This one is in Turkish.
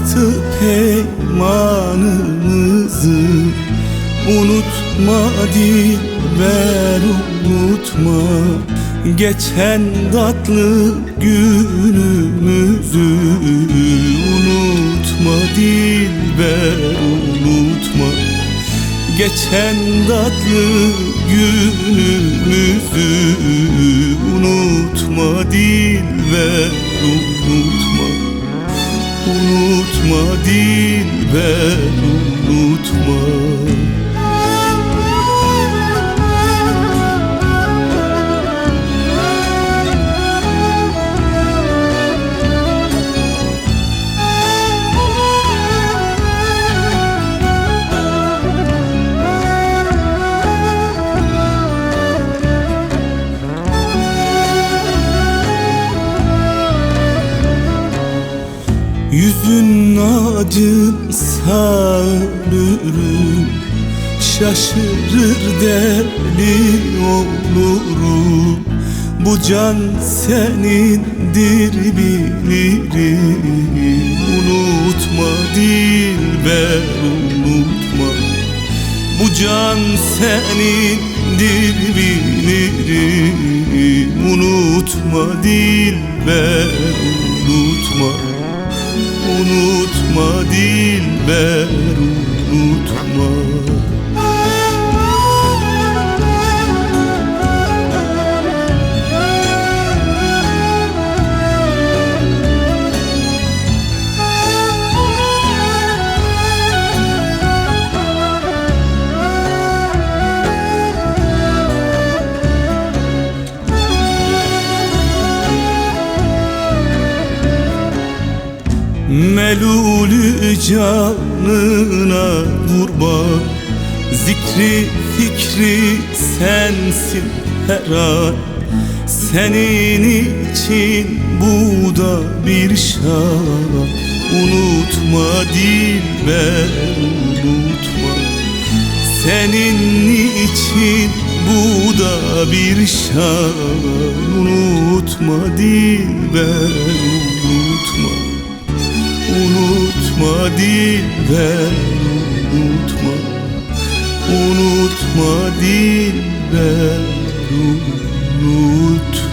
baktı peymanımızı. Unutma dilber unutma, geçen tatlı günümüzü. Unutma dilber unutma, geçen tatlı günümüzü. Unutma dilber unutma, unutma dilber unutma. Yüzün acınsa ölürüm, şaşırır deli olurum. Bu can senindir bilirim. Unutma dilber unutma, bu can senindir bilirim. Unutma dilber unutma, unutma dilber unutma. Melulü canına kurban, zikri fikri sensin her an. Senin için bu da bir şan. Unutma dilber unutma, senin için bu da bir şan. Unutma dilber unutma, unutma dilber unutma, unutma dilber unutma.